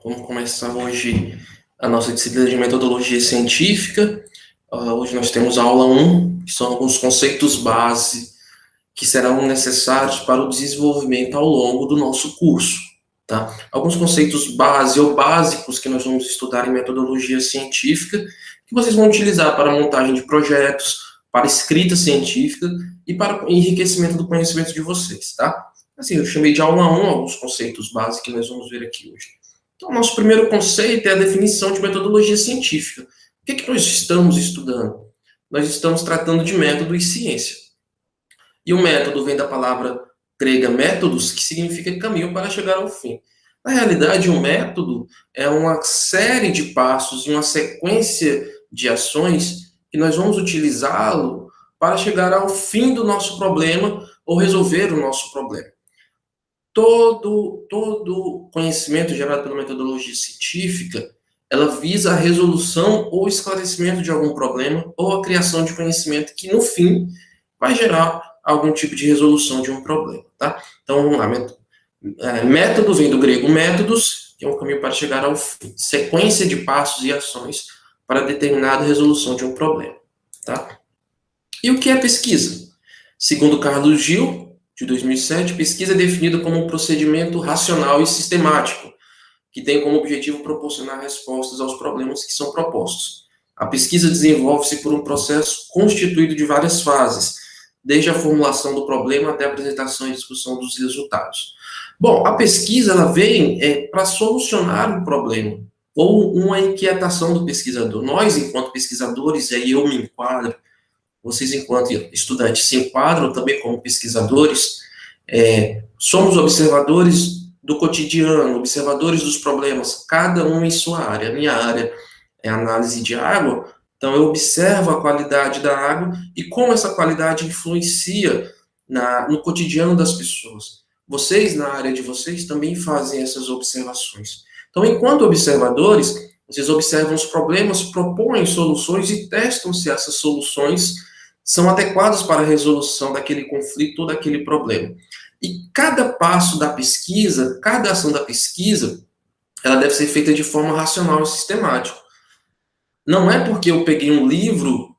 Vamos começar hoje a nossa disciplina de metodologia científica. Hoje nós temos a aula 1, que são alguns conceitos base que serão necessários para o desenvolvimento ao longo do nosso curso, tá? Alguns conceitos base ou básicos que nós vamos estudar em metodologia científica, que vocês vão utilizar para a montagem de projetos, para escrita científica e para o enriquecimento do conhecimento de vocês, tá? Assim, eu chamei de aula 1 alguns conceitos básicos que nós vamos ver aqui hoje. Então, nosso primeiro conceito é a definição de metodologia científica. O que nós estamos estudando? Nós estamos tratando de método e ciência. E o método vem da palavra grega métodos, que significa caminho para chegar ao fim. Na realidade, o método é uma série de passos e uma sequência de ações que nós vamos utilizá-lo para chegar ao fim do nosso problema ou resolver o nosso problema. Todo conhecimento gerado pela metodologia científica, ela visa a resolução ou esclarecimento de algum problema ou a criação de conhecimento que, no fim, vai gerar algum tipo de resolução de um problema, tá? Então, vamos lá. Método vem do grego métodos, que é um caminho para chegar ao fim. Sequência de passos e ações para determinada resolução de um problema, tá? E o que é pesquisa? Segundo Carlos Gil, de 2007, pesquisa é definida como um procedimento racional e sistemático, que tem como objetivo proporcionar respostas aos problemas que são propostos. A pesquisa desenvolve-se por um processo constituído de várias fases, desde a formulação do problema até a apresentação e discussão dos resultados. Bom, a pesquisa ela vem para solucionar um problema, ou uma inquietação do pesquisador. Nós, enquanto pesquisadores, e aí eu me enquadro, vocês, enquanto estudantes, se enquadram também como pesquisadores, somos observadores do cotidiano, observadores dos problemas, cada um em sua área. A minha área é análise de água, então eu observo a qualidade da água e como essa qualidade influencia no cotidiano das pessoas. Vocês, na área de vocês, também fazem essas observações. Então, enquanto observadores, vocês observam os problemas, propõem soluções e testam se essas soluções são adequadas para a resolução daquele conflito ou daquele problema. E cada passo da pesquisa, cada ação da pesquisa, ela deve ser feita de forma racional e sistemática. Não é porque eu peguei um livro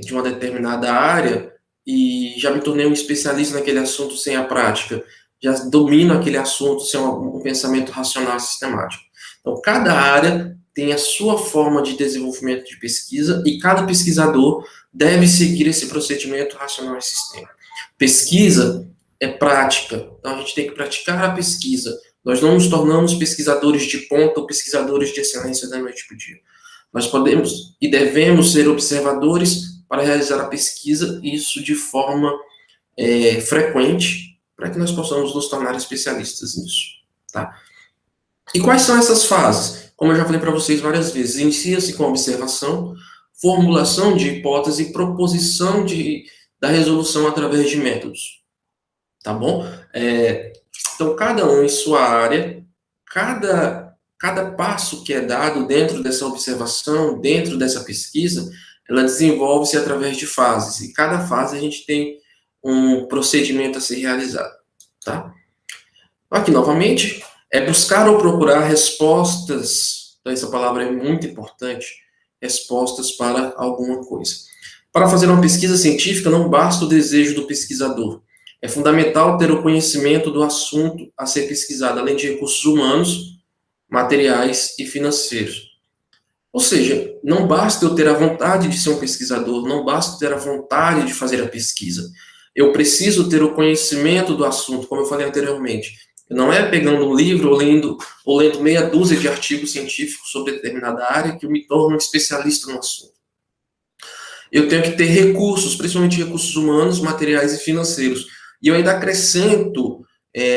de uma determinada área e já me tornei um especialista naquele assunto sem a prática, já domino aquele assunto sem um pensamento racional e sistemático. Então, cada área tem a sua forma de desenvolvimento de pesquisa e cada pesquisador deve seguir esse procedimento racional e sistêmico. Pesquisa é prática, então a gente tem que praticar a pesquisa. Nós não nos tornamos pesquisadores de ponta ou pesquisadores de excelência da noite para o dia. Nós podemos e devemos ser observadores para realizar a pesquisa, isso de forma frequente, para que nós possamos nos tornar especialistas nisso, tá? E quais são essas fases? Como eu já falei para vocês várias vezes, inicia-se com observação, formulação de hipótese e proposição da resolução através de métodos, tá bom? Então, cada um em sua área, cada passo que é dado dentro dessa observação, dentro dessa pesquisa, ela desenvolve-se através de fases, e cada fase a gente tem um procedimento a ser realizado, tá? Aqui, novamente, buscar ou procurar respostas, então essa palavra é muito importante, respostas para alguma coisa. Para fazer uma pesquisa científica, não basta o desejo do pesquisador. É fundamental ter o conhecimento do assunto a ser pesquisado, além de recursos humanos, materiais e financeiros. Ou seja, não basta eu ter a vontade de ser um pesquisador, não basta ter a vontade de fazer a pesquisa. Eu preciso ter o conhecimento do assunto, como eu falei anteriormente. Não é pegando um livro ou lendo meia dúzia de artigos científicos sobre determinada área que eu me torno um especialista no assunto. Eu tenho que ter recursos, principalmente recursos humanos, materiais e financeiros. E eu ainda acrescento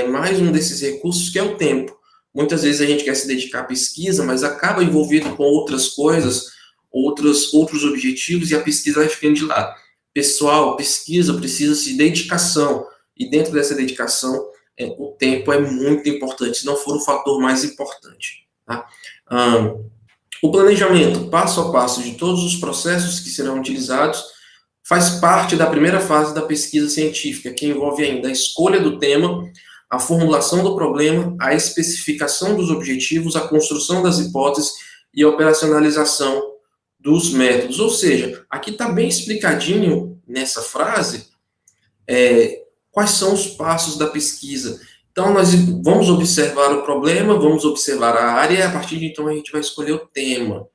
mais um desses recursos, que é o tempo. Muitas vezes a gente quer se dedicar à pesquisa, mas acaba envolvido com outras coisas, outros objetivos, e a pesquisa vai ficando de lado. Pessoal, pesquisa precisa-se de dedicação, e dentro dessa dedicação, o tempo é muito importante, se não for o fator mais importante, tá? O planejamento, passo a passo, de todos os processos que serão utilizados, faz parte da primeira fase da pesquisa científica, que envolve ainda a escolha do tema, a formulação do problema, a especificação dos objetivos, a construção das hipóteses e a operacionalização dos métodos. Ou seja, aqui está bem explicadinho nessa frase quais são os passos da pesquisa. Então, nós vamos observar o problema, vamos observar a área, e a partir de então a gente vai escolher o tema.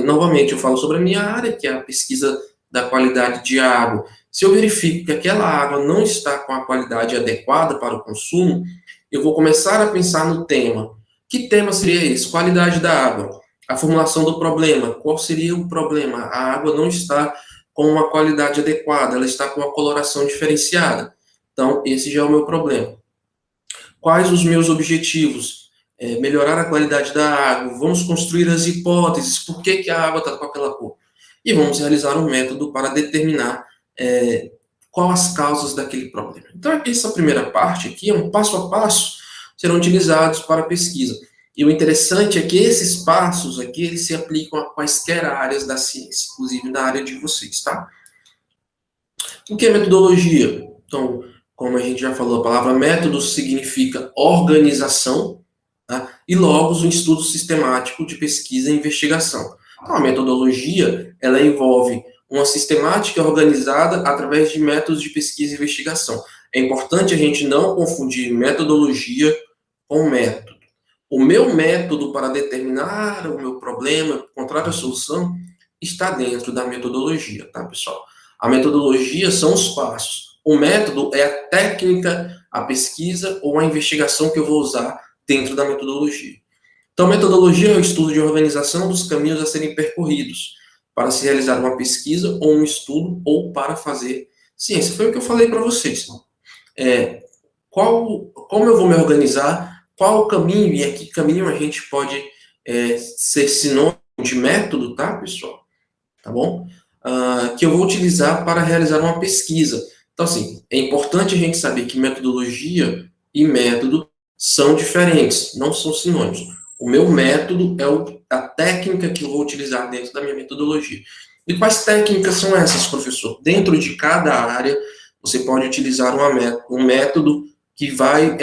Novamente, eu falo sobre a minha área, que é a pesquisa da qualidade de água. Se eu verifico que aquela água não está com a qualidade adequada para o consumo, eu vou começar a pensar no tema. Que tema seria esse? Qualidade da água. A formulação do problema. Qual seria o problema? A água não está com uma qualidade adequada, ela está com uma coloração diferenciada. Então, esse já é o meu problema. Quais os meus objetivos? Melhorar a qualidade da água, vamos construir as hipóteses, por que a água está com aquela cor? E vamos realizar um método para determinar quais as causas daquele problema. Então, essa primeira parte aqui é um passo a passo, serão utilizados para a pesquisa. E o interessante é que esses passos aqui, eles se aplicam a quaisquer áreas da ciência, inclusive na área de vocês, tá? O que é metodologia? Então, como a gente já falou, a palavra método significa organização, tá? E logos, um estudo sistemático de pesquisa e investigação. Então, a metodologia, ela envolve uma sistemática organizada através de métodos de pesquisa e investigação. É importante a gente não confundir metodologia com método. O meu método para determinar o meu problema, encontrar a solução, está dentro da metodologia, tá, pessoal? A metodologia são os passos. O método é a técnica, a pesquisa ou a investigação que eu vou usar dentro da metodologia. Então, metodologia é o estudo de organização dos caminhos a serem percorridos para se realizar uma pesquisa ou um estudo ou para fazer ciência. Foi o que eu falei para vocês. Como eu vou me organizar? Qual o caminho? E aqui caminho a gente pode ser sinônimo de método, tá, pessoal? Tá bom? Que eu vou utilizar para realizar uma pesquisa. Então, assim, é importante a gente saber que metodologia e método são diferentes, não são sinônimos. O meu método é a técnica que eu vou utilizar dentro da minha metodologia. E quais técnicas são essas, professor? Dentro de cada área, você pode utilizar um método que vai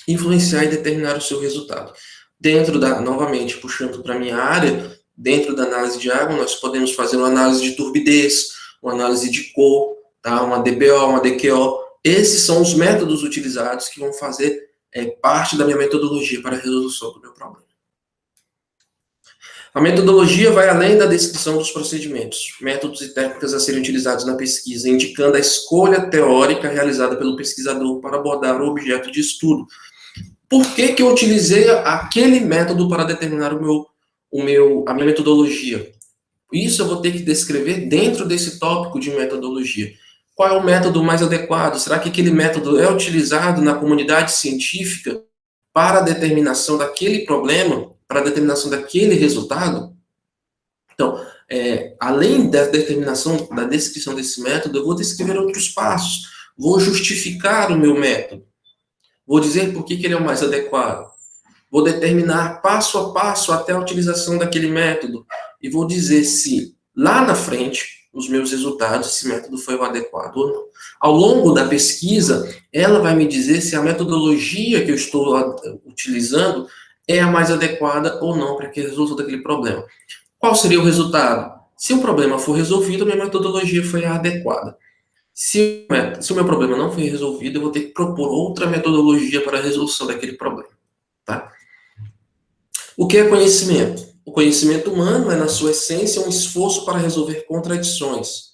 influenciar e determinar o seu resultado. Novamente, puxando para a minha área, dentro da análise de água, nós podemos fazer uma análise de turbidez, uma análise de cor, tá? Uma DBO, uma DQO. Esses são os métodos utilizados que vão fazer parte da minha metodologia para a resolução do meu problema. A metodologia vai além da descrição dos procedimentos, métodos e técnicas a serem utilizados na pesquisa, indicando a escolha teórica realizada pelo pesquisador para abordar o objeto de estudo. Por que eu utilizei aquele método para determinar a minha metodologia? Isso eu vou ter que descrever dentro desse tópico de metodologia. Qual é o método mais adequado? Será que aquele método é utilizado na comunidade científica para a determinação daquele problema, para a determinação daquele resultado? Então, além da determinação, da descrição desse método, eu vou descrever outros passos. Vou justificar o meu método. Vou dizer por que ele é o mais adequado. Vou determinar passo a passo até a utilização daquele método. E vou dizer se, lá na frente, os meus resultados, esse método foi o adequado ou não. Ao longo da pesquisa, ela vai me dizer se a metodologia que eu estou utilizando é a mais adequada ou não para que resolva daquele problema. Qual seria o resultado? Se o problema for resolvido, minha metodologia foi a adequada. Se o meu problema não foi resolvido, eu vou ter que propor outra metodologia para a resolução daquele problema. Tá? O que é conhecimento? O conhecimento humano é, na sua essência, um esforço para resolver contradições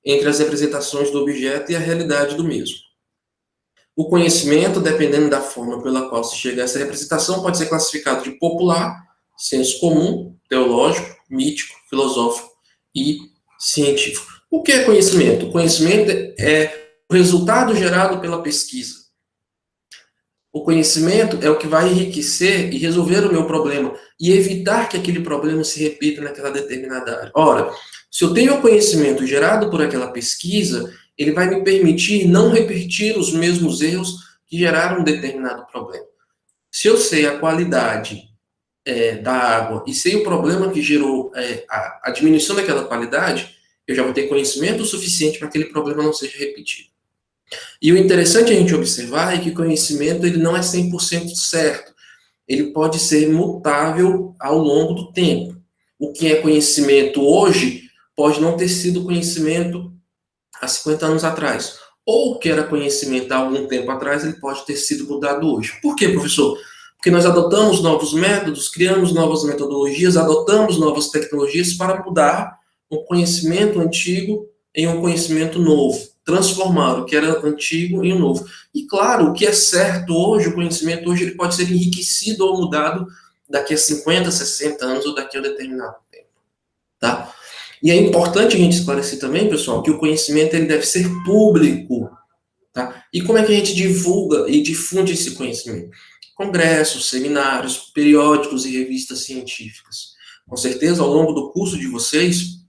entre as representações do objeto e a realidade do mesmo. O conhecimento, dependendo da forma pela qual se chega a essa representação, pode ser classificado de popular, senso comum, teológico, mítico, filosófico e científico. O que é conhecimento? O conhecimento é o resultado gerado pela pesquisa. O conhecimento é o que vai enriquecer e resolver o meu problema e evitar que aquele problema se repita naquela determinada área. Ora, se eu tenho o conhecimento gerado por aquela pesquisa, ele vai me permitir não repetir os mesmos erros que geraram um determinado problema. Se eu sei a qualidade da água e sei o problema que gerou a diminuição daquela qualidade, eu já vou ter conhecimento suficiente para que aquele problema não seja repetido. E o interessante a gente observar é que o conhecimento ele não é 100% certo. Ele pode ser mutável ao longo do tempo. O que é conhecimento hoje pode não ter sido conhecimento há 50 anos atrás. Ou o que era conhecimento há algum tempo atrás, ele pode ter sido mudado hoje. Por quê, professor? Porque nós adotamos novos métodos, criamos novas metodologias, adotamos novas tecnologias para mudar um conhecimento antigo em um conhecimento novo, transformar o que era antigo em um novo. E claro, o que é certo hoje, o conhecimento hoje, ele pode ser enriquecido ou mudado daqui a 50, 60 anos ou daqui a um determinado tempo, tá? E é importante a gente esclarecer também, pessoal, que o conhecimento ele deve ser público, tá? E como é que a gente divulga e difunde esse conhecimento? Congressos, seminários, periódicos e revistas científicas. Com certeza, ao longo do curso de vocês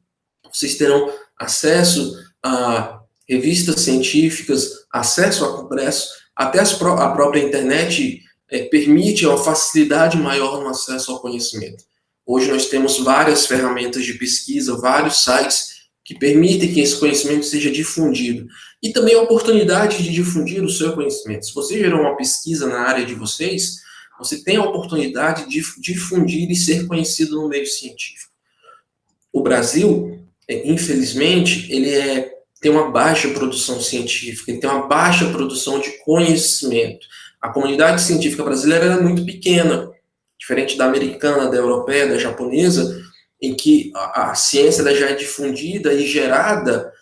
terão acesso a revistas científicas, acesso a congressos, até a própria internet permite uma facilidade maior no acesso ao conhecimento. Hoje nós temos várias ferramentas de pesquisa, vários sites que permitem que esse conhecimento seja difundido. E também a oportunidade de difundir o seu conhecimento. Se você gerou uma pesquisa na área de vocês, você tem a oportunidade de difundir e ser conhecido no meio científico. O Brasil, infelizmente, tem uma baixa produção científica, ele tem uma baixa produção de conhecimento. A comunidade científica brasileira é muito pequena, diferente da americana, da europeia, da japonesa, em que a ciência já é difundida e gerada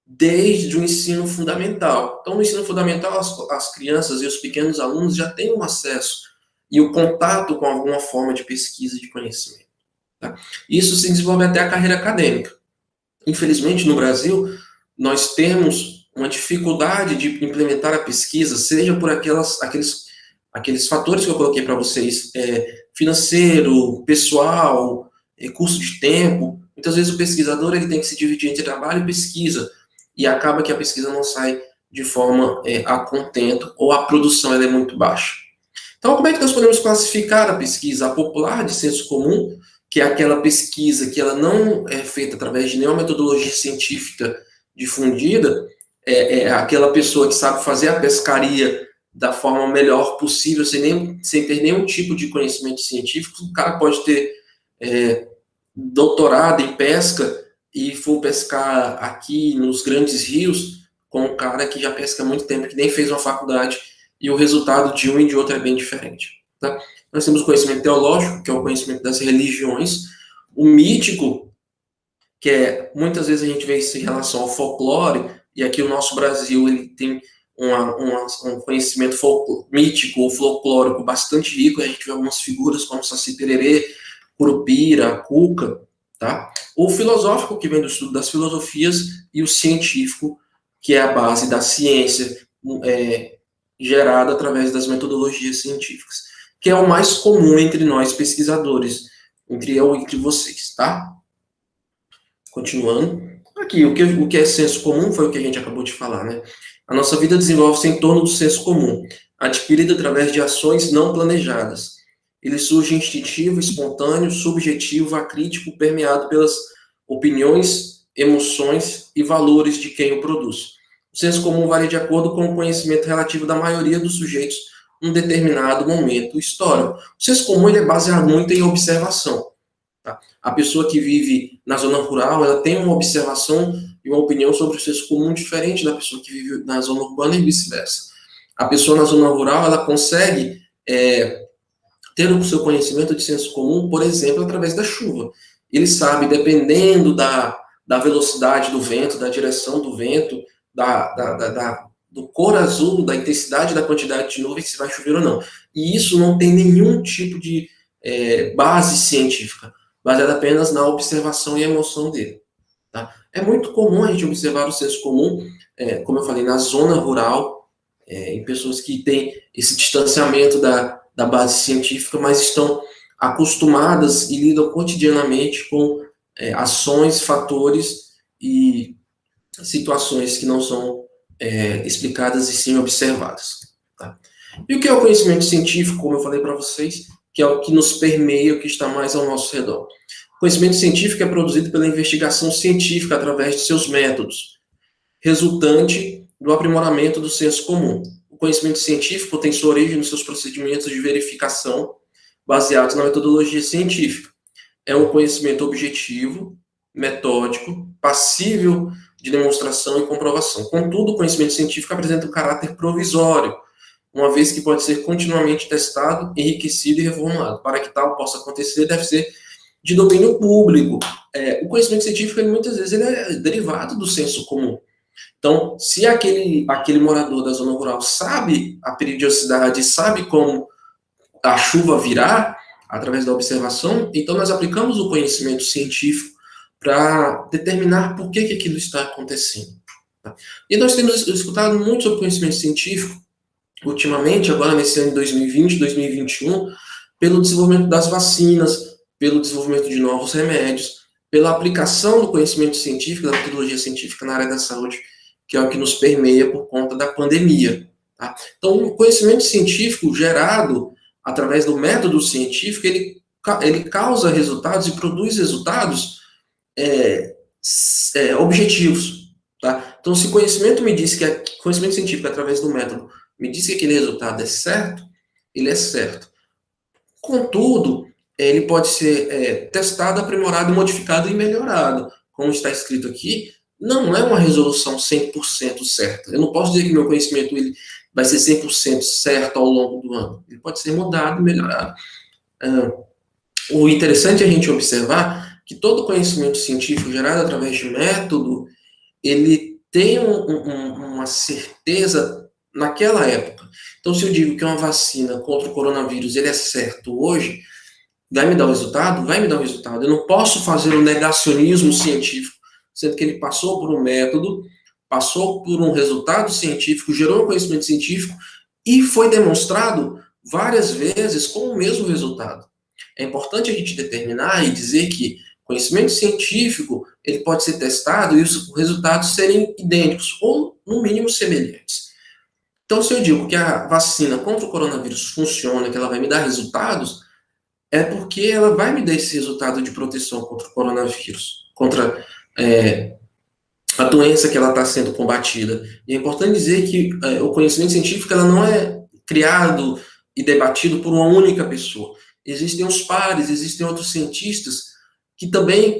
desde o ensino fundamental. Então, no ensino fundamental, as crianças e os pequenos alunos já têm um acesso e o contato com alguma forma de pesquisa e de conhecimento. Tá? Isso se desenvolve até a carreira acadêmica. Infelizmente, no Brasil, nós temos uma dificuldade de implementar a pesquisa, seja por aqueles fatores que eu coloquei para vocês, financeiro, pessoal, custo de tempo. Muitas vezes o pesquisador ele tem que se dividir entre trabalho e pesquisa, e acaba que a pesquisa não sai de forma a contento, ou a produção ela é muito baixa. Então, como é que nós podemos classificar a pesquisa? A popular de senso comum, que é aquela pesquisa que ela não é feita através de nenhuma metodologia científica difundida, é aquela pessoa que sabe fazer a pescaria da forma melhor possível, sem ter nenhum tipo de conhecimento científico. O cara pode ter doutorado em pesca e for pescar aqui nos grandes rios com um cara que já pesca há muito tempo, que nem fez uma faculdade, e o resultado de um e de outro é bem diferente. Tá? Nós temos o conhecimento teológico, que é o conhecimento das religiões, o mítico, que muitas vezes a gente vê isso em relação ao folclore, e aqui o nosso Brasil ele tem um conhecimento mítico ou folclórico bastante rico. A gente vê algumas figuras como Saci Pererê, Curupira, Cuca, tá? O filosófico, que vem do estudo das filosofias, e o científico, que é a base da ciência gerada através das metodologias científicas, que é o mais comum entre nós pesquisadores, entre eu e entre vocês, tá? Continuando. Aqui, o que é senso comum foi o que a gente acabou de falar, né? A nossa vida desenvolve-se em torno do senso comum, adquirido através de ações não planejadas. Ele surge instintivo, espontâneo, subjetivo, acrítico, permeado pelas opiniões, emoções e valores de quem o produz. O senso comum varia de acordo com o conhecimento relativo da maioria dos sujeitos em um determinado momento histórico. O senso comum ele é baseado muito em observação. Tá? A pessoa que vive na zona rural, ela tem uma observação e uma opinião sobre o senso comum diferente da pessoa que vive na zona urbana e vice-versa. A pessoa na zona rural, ela consegue ter o seu conhecimento de senso comum, por exemplo, através da chuva. Ele sabe, dependendo da velocidade do vento, da direção do vento, do cor azul, da intensidade da quantidade de nuvens, se vai chover ou não. E isso não tem nenhum tipo de base científica, baseada apenas na observação e emoção dele. Tá? É muito comum a gente observar o senso comum, como eu falei, na zona rural, em pessoas que têm esse distanciamento da base científica, mas estão acostumadas e lidam cotidianamente com ações, fatores e situações que não são explicadas e sim observadas. Tá? E o que é o conhecimento científico, como eu falei para vocês, que é o que nos permeia, o que está mais ao nosso redor. O conhecimento científico é produzido pela investigação científica através de seus métodos, resultante do aprimoramento do senso comum. O conhecimento científico tem sua origem nos seus procedimentos de verificação baseados na metodologia científica. É um conhecimento objetivo, metódico, passível de demonstração e comprovação. Contudo, o conhecimento científico apresenta um caráter provisório, uma vez que pode ser continuamente testado, enriquecido e reformulado. Para que tal possa acontecer, deve ser de domínio público. O conhecimento científico, muitas vezes, ele é derivado do senso comum. Então, se aquele morador da zona rural sabe a periodicidade, sabe como a chuva virá, através da observação, então nós aplicamos o conhecimento científico para determinar por que aquilo está acontecendo. Tá? E nós temos escutado muito sobre conhecimento científico, ultimamente, agora nesse ano de 2020, 2021, pelo desenvolvimento das vacinas, pelo desenvolvimento de novos remédios, pela aplicação do conhecimento científico, da metodologia científica na área da saúde, que é o que nos permeia por conta da pandemia. Tá? Então, o conhecimento científico gerado através do método científico, ele causa resultados e produz resultados objetivos. Tá? Então, se conhecimento me diz que conhecimento científico através do método me diz que aquele resultado é certo, ele é certo. Contudo, ele pode ser testado, aprimorado, modificado e melhorado. Como está escrito aqui, não é uma resolução 100% certa. Eu não posso dizer que meu conhecimento ele vai ser 100% certo ao longo do ano. Ele pode ser mudado e melhorado. O interessante é a gente observar que todo conhecimento científico gerado através de método, ele tem uma certeza naquela época. Então, se eu digo que uma vacina contra o coronavírus ele é certo hoje, vai me dar o resultado? Vai me dar o resultado. Eu não posso fazer o negacionismo científico, sendo que ele passou por um método, passou por um resultado científico, gerou um conhecimento científico e foi demonstrado várias vezes com o mesmo resultado. É importante a gente determinar e dizer que conhecimento científico ele pode ser testado e os resultados serem idênticos ou, no mínimo, semelhantes. Então, se eu digo que a vacina contra o coronavírus funciona, que ela vai me dar resultados, é porque ela vai me dar esse resultado de proteção contra o coronavírus, contra a doença que ela está sendo combatida. E é importante dizer que o conhecimento científico ela não é criado e debatido por uma única pessoa. Existem os pares, existem outros cientistas que também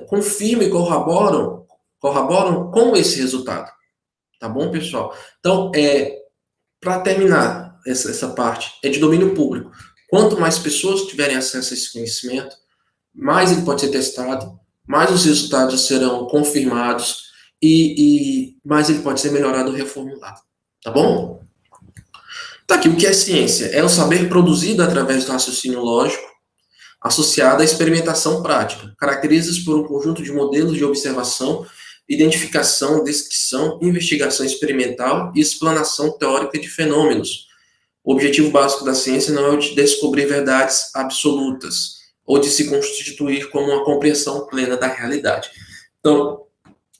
confirmam e corroboram com esse resultado. Tá bom, pessoal? Então, para terminar essa parte, é de domínio público. Quanto mais pessoas tiverem acesso a esse conhecimento, mais ele pode ser testado, mais os resultados serão confirmados e mais ele pode ser melhorado ou reformulado. Tá bom? Tá aqui, o que é ciência? É o saber produzido através do raciocínio lógico, associado à experimentação prática. Caracteriza-se por um conjunto de modelos de observação, identificação, descrição, investigação experimental e explanação teórica de fenômenos. O objetivo básico da ciência não é o de descobrir verdades absolutas, ou de se constituir como uma compreensão plena da realidade. Então,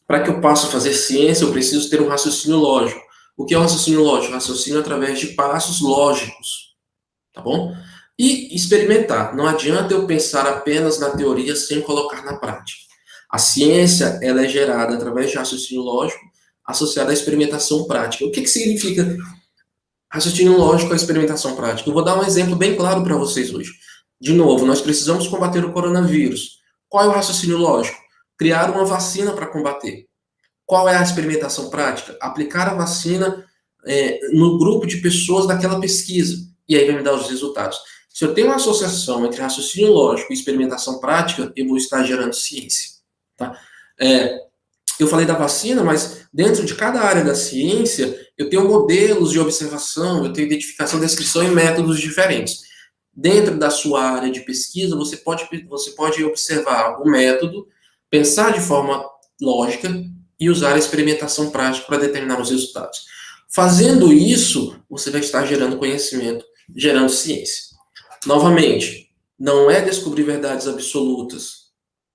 para que eu possa fazer ciência, eu preciso ter um raciocínio lógico. O que é um raciocínio lógico? Raciocínio através de passos lógicos, tá bom? E experimentar. Não adianta eu pensar apenas na teoria sem colocar na prática. A ciência, ela é gerada através de raciocínio lógico, associado à experimentação prática. O que significa raciocínio lógico à experimentação prática? Eu vou dar um exemplo bem claro para vocês hoje. De novo, nós precisamos combater o coronavírus. Qual é o raciocínio lógico? Criar uma vacina para combater. Qual é a experimentação prática? Aplicar a vacina no grupo de pessoas daquela pesquisa. E aí vai me dar os resultados. Se eu tenho uma associação entre raciocínio lógico e experimentação prática, eu vou estar gerando ciência. Tá? Eu falei da vacina, mas dentro de cada área da ciência, eu tenho modelos de observação, eu tenho identificação, descrição e métodos diferentes. Dentro da sua área de pesquisa, você pode observar o método, pensar de forma lógica e usar a experimentação prática para determinar os resultados. Fazendo isso, você vai estar gerando conhecimento, gerando ciência. Novamente, não é descobrir verdades absolutas,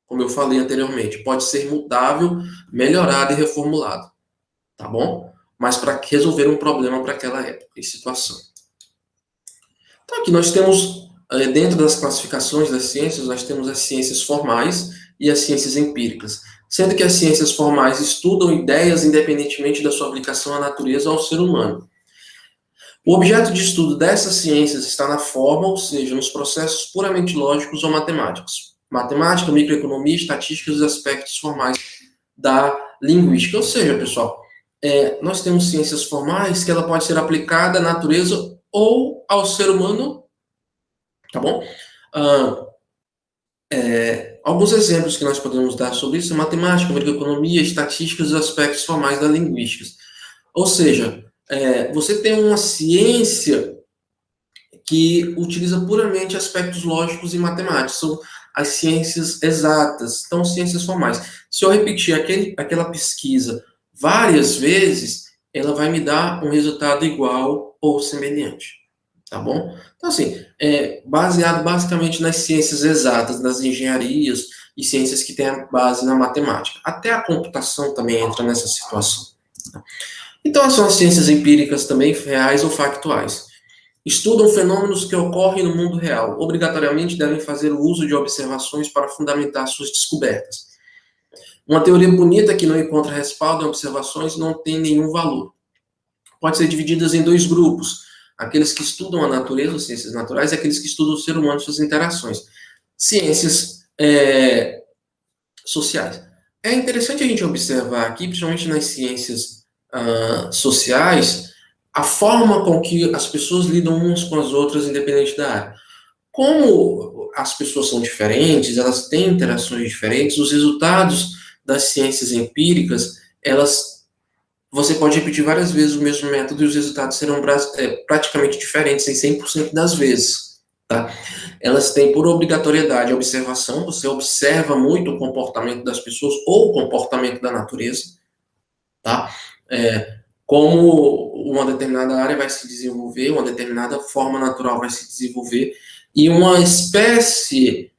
como eu falei anteriormente. Pode ser mutável, melhorado e reformulado, tá bom? Mas para resolver um problema para aquela época e situação. Então, aqui nós temos, dentro das classificações das ciências, nós temos as ciências formais e as ciências empíricas. sendo que as ciências formais estudam ideias independentemente da sua aplicação à natureza ou ao ser humano. O objeto de estudo dessas ciências está na forma, ou seja, nos processos puramente lógicos ou matemáticos. Matemática, microeconomia, estatística e os aspectos formais da linguística. Ou seja, pessoal, nós temos ciências formais que ela pode ser aplicada à natureza ou ao ser humano, tá bom? Alguns exemplos que nós podemos dar sobre isso: matemática, microeconomia, estatística e os aspectos formais da linguística. Ou seja, você tem uma ciência que utiliza puramente aspectos lógicos e matemáticos, são as ciências exatas, então ciências formais. Se eu repetir aquela pesquisa várias vezes, ela vai me dar um resultado igual ou semelhante, tá bom? Então, assim, baseado basicamente nas ciências exatas, nas engenharias e ciências que têm a base na matemática. Até a computação também entra nessa situação. Então, são as ciências empíricas também, reais ou factuais. Estudam fenômenos que ocorrem no mundo real. Obrigatoriamente devem fazer o uso de observações para fundamentar suas descobertas. Uma teoria bonita que não encontra respaldo em observações não tem nenhum valor. Pode ser dividida em dois grupos: aqueles que estudam a natureza, as ciências naturais, e aqueles que estudam o ser humano e suas interações. Ciências sociais. É interessante a gente observar aqui, principalmente nas ciências sociais, a forma com que as pessoas lidam umas com as outras, independente da área. Como as pessoas são diferentes, elas têm interações diferentes, os resultados das ciências empíricas, você pode repetir várias vezes o mesmo método e os resultados serão praticamente diferentes em 100% das vezes, tá? Elas têm por obrigatoriedade a observação, você observa muito o comportamento das pessoas ou o comportamento da natureza, tá? Como uma determinada área vai se desenvolver, uma determinada forma natural vai se desenvolver, e uma espécie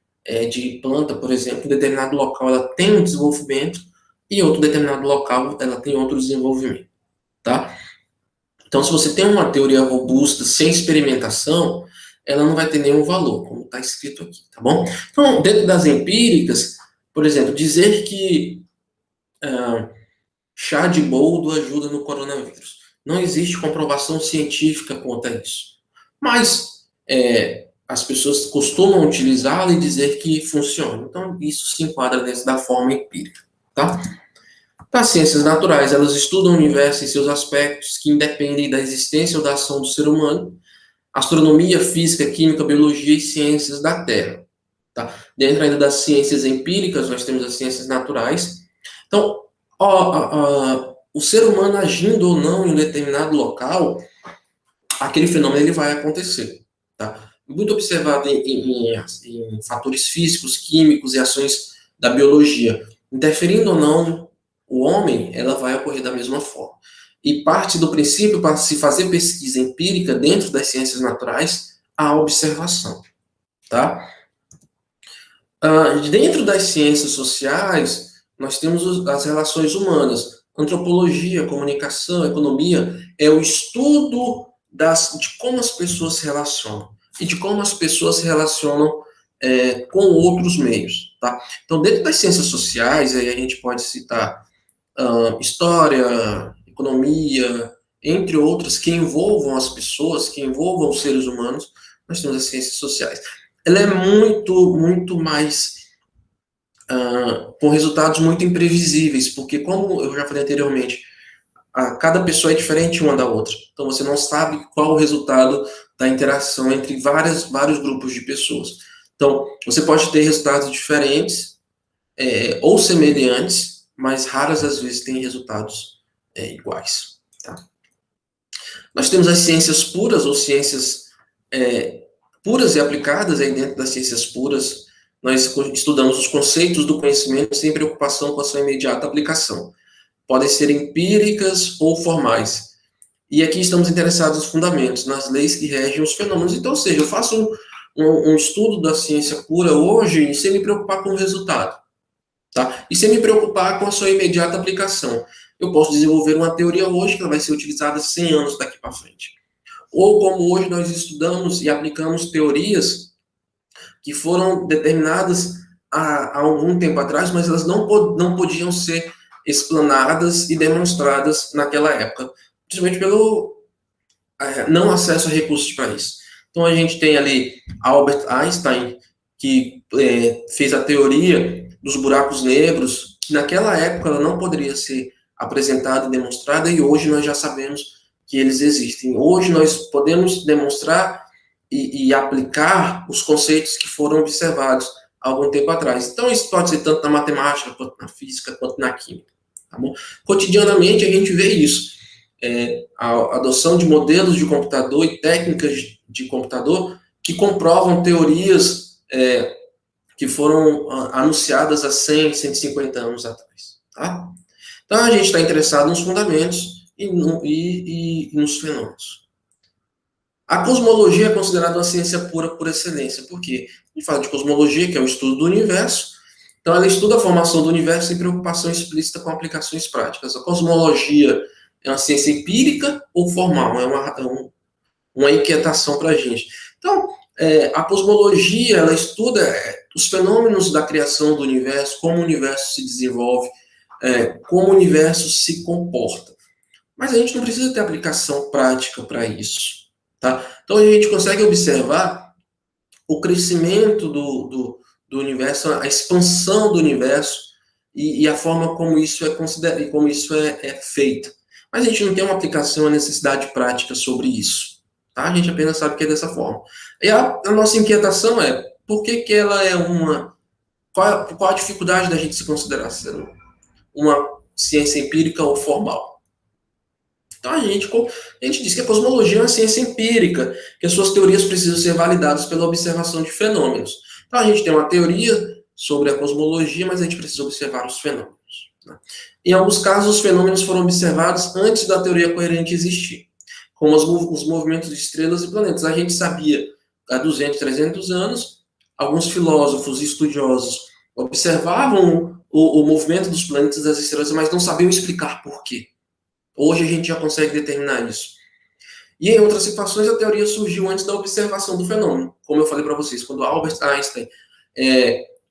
de planta, por exemplo, em determinado local ela tem um desenvolvimento, e outro determinado local ela tem outro desenvolvimento, tá? Então, se você tem uma teoria robusta, sem experimentação, ela não vai ter nenhum valor, como está escrito aqui, tá bom? Então, dentro das empíricas, por exemplo, dizer que chá de boldo ajuda no coronavírus. Não existe comprovação científica quanto a isso. Mas as pessoas costumam utilizá-lo e dizer que funciona. Então, isso se enquadra dentro da forma empírica, tá? As ciências naturais, elas estudam o universo em seus aspectos que independem da existência ou da ação do ser humano: astronomia, física, química, biologia e ciências da Terra. Tá? Dentro ainda das ciências empíricas, nós temos as ciências naturais. Então, o ser humano agindo ou não em um determinado local, aquele fenômeno ele vai acontecer. Tá? Muito observado em fatores físicos, químicos e ações da biologia. Interferindo ou não o homem, ela vai ocorrer da mesma forma. E parte do princípio para se fazer pesquisa empírica dentro das ciências naturais, a observação. Tá? Dentro das ciências sociais, nós temos as relações humanas. Antropologia, comunicação, economia, é o estudo de como as pessoas se relacionam e de como as pessoas se relacionam com outros meios. Tá? Então, dentro das ciências sociais, aí a gente pode citar história, economia, entre outras, que envolvam as pessoas, que envolvam os seres humanos. Nós temos as ciências sociais. Ela é muito mais com resultados muito imprevisíveis, porque, como eu já falei anteriormente, cada pessoa é diferente uma da outra. Então, você não sabe qual o resultado da interação entre vários grupos de pessoas. Então, você pode ter resultados diferentes ou semelhantes, mas raras às vezes têm resultados iguais. Tá? Nós temos as ciências puras, ou ciências puras e aplicadas. Aí dentro das ciências puras, nós estudamos os conceitos do conhecimento sem preocupação com a sua imediata aplicação. Podem ser empíricas ou formais. E aqui estamos interessados nos fundamentos, nas leis que regem os fenômenos. Então, ou seja, eu faço um estudo da ciência pura hoje sem me preocupar com o resultado. Tá? E sem me preocupar com a sua imediata aplicação. Eu posso desenvolver uma teoria hoje que ela vai ser utilizada 100 anos daqui para frente. Ou como hoje nós estudamos e aplicamos teorias que foram determinadas há algum tempo atrás, mas elas não podiam ser explanadas e demonstradas naquela época, principalmente pelo não acesso a recursos para isso. Então, a gente tem ali Albert Einstein, que fez a teoria dos buracos negros, que naquela época ela não poderia ser apresentada e demonstrada, e hoje nós já sabemos que eles existem. Hoje nós podemos demonstrar e aplicar os conceitos que foram observados há algum tempo atrás. Então, isso pode ser tanto na matemática, quanto na física, quanto na química. Tá bom? Cotidianamente, a gente vê isso. A adoção de modelos de computador e técnicas de computador que comprovam teorias que foram anunciadas há 100, 150 anos atrás. Tá? Então, a gente está interessado nos fundamentos e nos fenômenos. A cosmologia é considerada uma ciência pura por excelência. Por quê? A gente fala de cosmologia, que é o estudo do universo. Então, ela estuda a formação do universo sem preocupação explícita com aplicações práticas. A cosmologia é uma ciência empírica ou formal? É uma inquietação para a gente. Então, a cosmologia, ela estuda os fenômenos da criação do universo, como o universo se desenvolve, como o universo se comporta. Mas a gente não precisa ter aplicação prática para isso. Tá? Então, a gente consegue observar o crescimento do universo, a expansão do universo e a forma como isso é considerado, como isso é feito. Mas a gente não tem uma aplicação, uma necessidade prática sobre isso. Tá? A gente apenas sabe que é dessa forma. E a nossa inquietação é, por que ela é qual a dificuldade da gente se considerar sendo uma ciência empírica ou formal? Então, a gente diz que a cosmologia é uma ciência empírica, que as suas teorias precisam ser validadas pela observação de fenômenos. Então, a gente tem uma teoria sobre a cosmologia, mas a gente precisa observar os fenômenos. Né? Em alguns casos, os fenômenos foram observados antes da teoria coerente existir, como os movimentos de estrelas e planetas. A gente sabia há 200, 300 anos, alguns filósofos e estudiosos observavam o movimento dos planetas e das estrelas, mas não sabiam explicar por quê. Hoje a gente já consegue determinar isso. E em outras situações, a teoria surgiu antes da observação do fenômeno. Como eu falei para vocês, quando Albert Einstein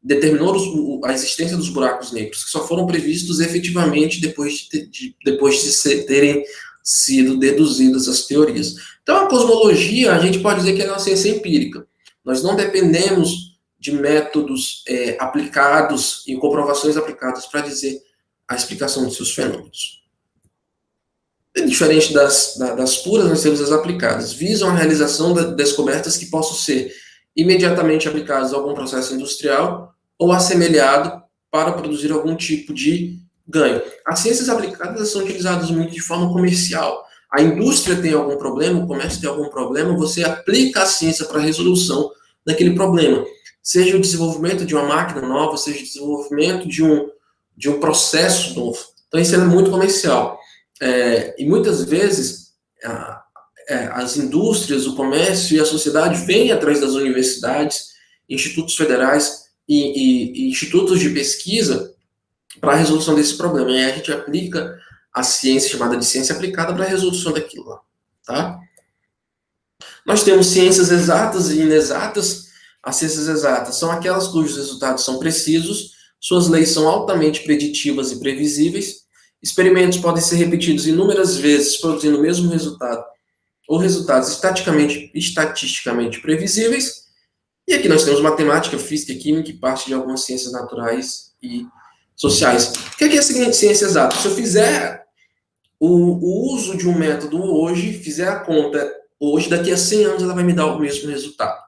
determinou a existência dos buracos negros, que só foram previstos efetivamente depois de terem sido deduzidas as teorias. Então, a cosmologia, a gente pode dizer que é uma ciência empírica. Nós não dependemos de métodos aplicados e comprovações aplicadas para dizer a explicação dos seus fenômenos. Diferente das puras, nós temos as aplicadas. Visam a realização de descobertas que possam ser imediatamente aplicadas a algum processo industrial ou assemelhado para produzir algum tipo de ganho. As ciências aplicadas são utilizadas muito de forma comercial. A indústria tem algum problema, o comércio tem algum problema, você aplica a ciência para a resolução daquele problema. Seja o desenvolvimento de uma máquina nova, seja o desenvolvimento de um processo novo. Então, isso é muito comercial. E muitas vezes as indústrias, o comércio e a sociedade vêm atrás das universidades, institutos federais e institutos de pesquisa para a resolução desse problema. E aí a gente aplica a ciência chamada de ciência aplicada para a resolução daquilo lá. Tá? Nós temos ciências exatas e inexatas. As ciências exatas são aquelas cujos resultados são precisos, suas leis são altamente preditivas e previsíveis. Experimentos podem ser repetidos inúmeras vezes, produzindo o mesmo resultado, ou resultados estatisticamente previsíveis. E aqui nós temos matemática, física, química e parte de algumas ciências naturais e sociais. O que é ciência exata? Se eu fizer o uso de um método hoje, fizer a conta hoje, daqui a 100 anos ela vai me dar o mesmo resultado.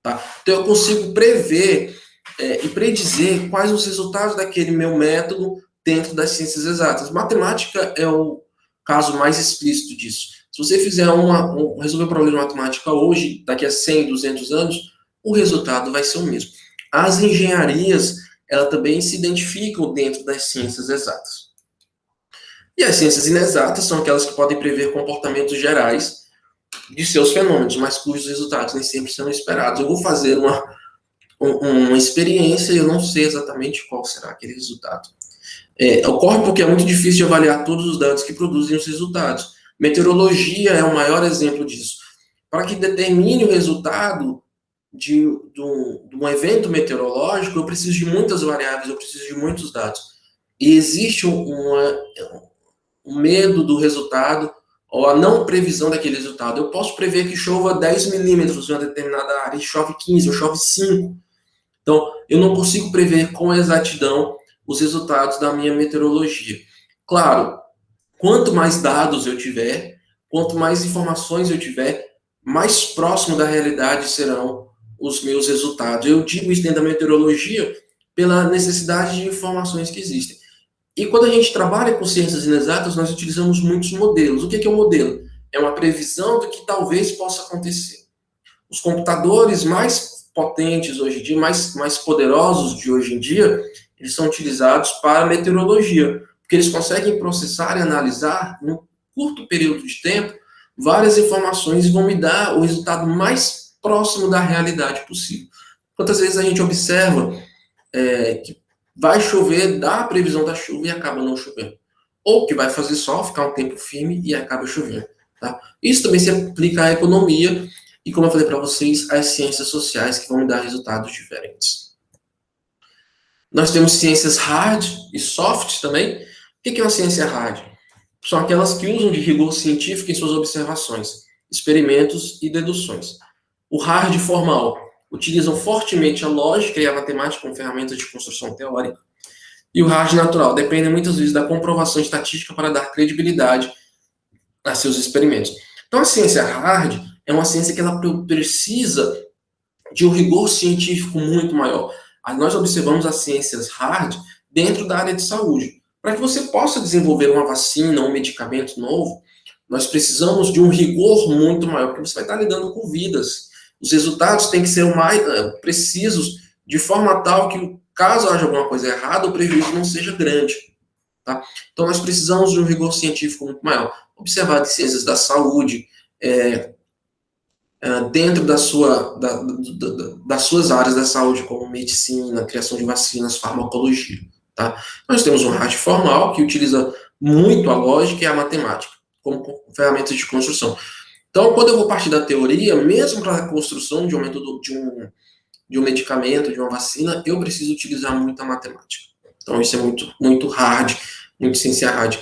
Tá? Então eu consigo prever e predizer quais os resultados daquele meu método dentro das ciências exatas. Matemática é o caso mais explícito disso. Se você fizer resolver um problema de matemática hoje, daqui a 100, 200 anos, o resultado vai ser o mesmo. As engenharias, elas também se identificam dentro das ciências exatas. E as ciências inexatas são aquelas que podem prever comportamentos gerais de seus fenômenos, mas cujos resultados nem sempre são esperados. Eu vou fazer uma experiência e eu não sei exatamente qual será aquele resultado. Ocorre porque é muito difícil de avaliar todos os dados que produzem os resultados. Meteorologia é o maior exemplo disso. Para que determine o resultado, de um evento meteorológico, eu preciso de muitas variáveis, eu preciso de muitos dados. E existe um medo do resultado, ou a não previsão daquele resultado. Eu posso prever que chova 10 milímetros em uma determinada área, e chove 15, ou chove 5. Então, eu não consigo prever com exatidão os resultados da minha meteorologia. Claro, quanto mais dados eu tiver, quanto mais informações eu tiver, mais próximo da realidade serão os meus resultados. Eu digo isso dentro da meteorologia pela necessidade de informações que existem. E quando a gente trabalha com ciências inexatas, nós utilizamos muitos modelos. O que é um modelo? É uma previsão do que talvez possa acontecer. Os computadores mais potentes hoje em dia, mais poderosos de hoje em dia, eles são utilizados para meteorologia, porque eles conseguem processar e analisar, num curto período de tempo, várias informações e vão me dar o resultado mais próximo da realidade possível. Quantas vezes a gente observa que vai chover, dá a previsão da chuva e acaba não chovendo. Ou que vai fazer sol, ficar um tempo firme e acaba chovendo. Tá? Isso também se aplica à economia e, como eu falei para vocês, às ciências sociais, que vão me dar resultados diferentes. Nós temos ciências hard e soft também. O que é uma ciência hard? São aquelas que usam de rigor científico em suas observações, experimentos e deduções. O hard formal utilizam fortemente a lógica e a matemática como ferramentas de construção teórica. E o hard natural depende muitas vezes da comprovação estatística para dar credibilidade a seus experimentos. Então, a ciência hard é uma ciência que ela precisa de um rigor científico muito maior. Nós observamos as ciências hard dentro da área de saúde. Para que você possa desenvolver uma vacina, um medicamento novo, nós precisamos de um rigor muito maior, porque você vai estar lidando com vidas. Os resultados têm que ser o mais precisos, de forma tal que, caso haja alguma coisa errada, o prejuízo não seja grande. Tá? Então, nós precisamos de um rigor científico muito maior. Observar de ciências da saúde, dentro das suas áreas da saúde, como medicina, criação de vacinas, farmacologia. Tá? Nós temos um hard formal, que utiliza muito a lógica e a matemática, como ferramentas de construção. Então, quando eu vou partir da teoria, mesmo para a construção de um medicamento, de uma vacina, eu preciso utilizar muita matemática. Então, isso é muito hard, muito ciência hard.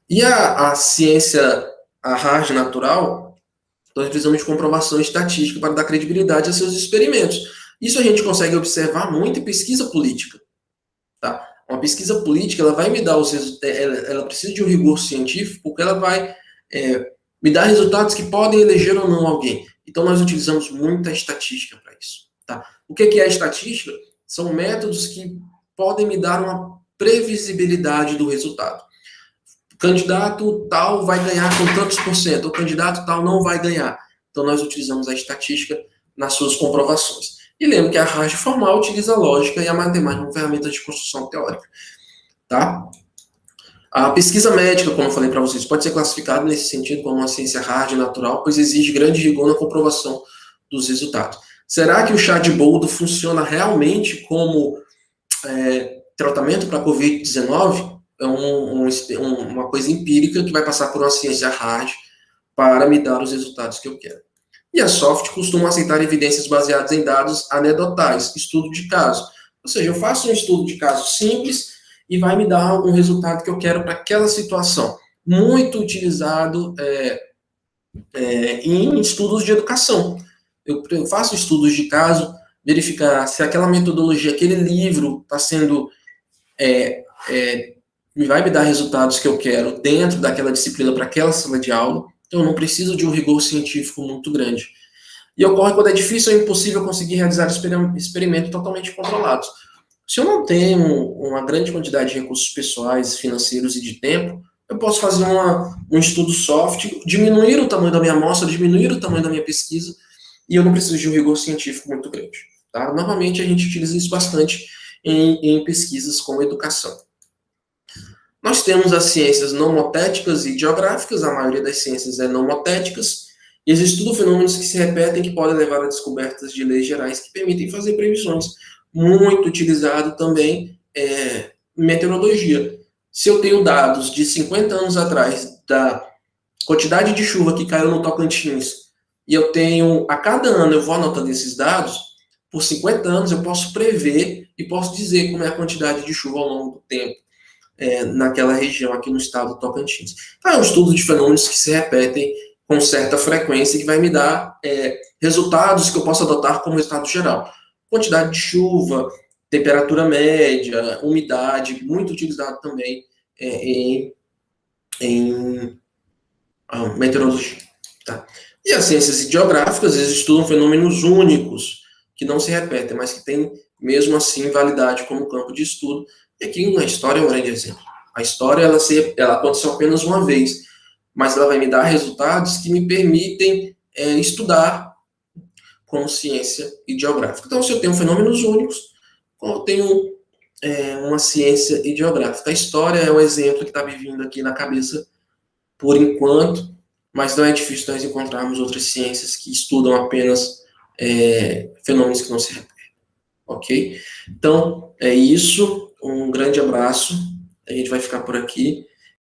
E a ciência, a hard natural, nós precisamos de comprovação estatística para dar credibilidade a seus experimentos. Isso a gente consegue observar muito em pesquisa política. Tá? Uma pesquisa política, ela vai me dar os resultados, ela precisa de um rigor científico, porque ela vai me dar resultados que podem eleger ou não alguém. Então, nós utilizamos muita estatística para isso. Tá? O que é a estatística? São métodos que podem me dar uma previsibilidade do resultado. O candidato tal vai ganhar com tantos por cento, o candidato tal não vai ganhar. Então, nós utilizamos a estatística nas suas comprovações. E lembro que a hard formal utiliza a lógica e a matemática como ferramentas de construção teórica. Tá? A pesquisa médica, como eu falei para vocês, pode ser classificada nesse sentido como uma ciência hard natural, pois exige grande rigor na comprovação dos resultados. Será que o chá de boldo funciona realmente como tratamento para a Covid-19? É uma coisa empírica que vai passar por uma ciência hard para me dar os resultados que eu quero. E a soft costuma aceitar evidências baseadas em dados anedotais, estudo de caso. Ou seja, eu faço um estudo de caso simples e vai me dar um resultado que eu quero para aquela situação. Muito utilizado em estudos de educação. Eu faço estudos de caso, verificar se aquela metodologia, aquele livro está sendo vai me dar resultados que eu quero dentro daquela disciplina para aquela sala de aula. Então, eu não preciso de um rigor científico muito grande. E ocorre quando é difícil ou impossível conseguir realizar experimentos totalmente controlados. Se eu não tenho uma grande quantidade de recursos pessoais, financeiros e de tempo, eu posso fazer um estudo soft, diminuir o tamanho da minha amostra, diminuir o tamanho da minha pesquisa, e eu não preciso de um rigor científico muito grande. Tá? Normalmente, a gente utiliza isso bastante em pesquisas como educação. Nós temos as ciências nomotéticas e geográficas, a maioria das ciências é nomotéticas, e eles estudam fenômenos que se repetem que podem levar a descobertas de leis gerais que permitem fazer previsões. Muito utilizado também em meteorologia. Se eu tenho dados de 50 anos atrás da quantidade de chuva que caiu no Tocantins e eu tenho, a cada ano eu vou anotando esses dados, por 50 anos eu posso prever e posso dizer como é a quantidade de chuva ao longo do tempo naquela região aqui no estado do Tocantins. Então, é um estudo de fenômenos que se repetem com certa frequência e que vai me dar resultados que eu posso adotar como resultado geral. Quantidade de chuva, temperatura média, umidade, muito utilizado também em meteorologia. Tá? E as ciências ideográficas, eles estudam fenômenos únicos, que não se repetem, mas que têm, mesmo assim, validade como campo de estudo. E aqui na história é um grande exemplo. A história, ela aconteceu apenas uma vez, mas ela vai me dar resultados que me permitem estudar como ciência ideográfica. Então, se eu tenho fenômenos únicos, eu tenho uma ciência ideográfica. A história é o exemplo que está me vindo aqui na cabeça por enquanto, mas não é difícil nós encontrarmos outras ciências que estudam apenas fenômenos que não se repetem. Ok? Então, é isso. Um grande abraço. A gente vai ficar por aqui.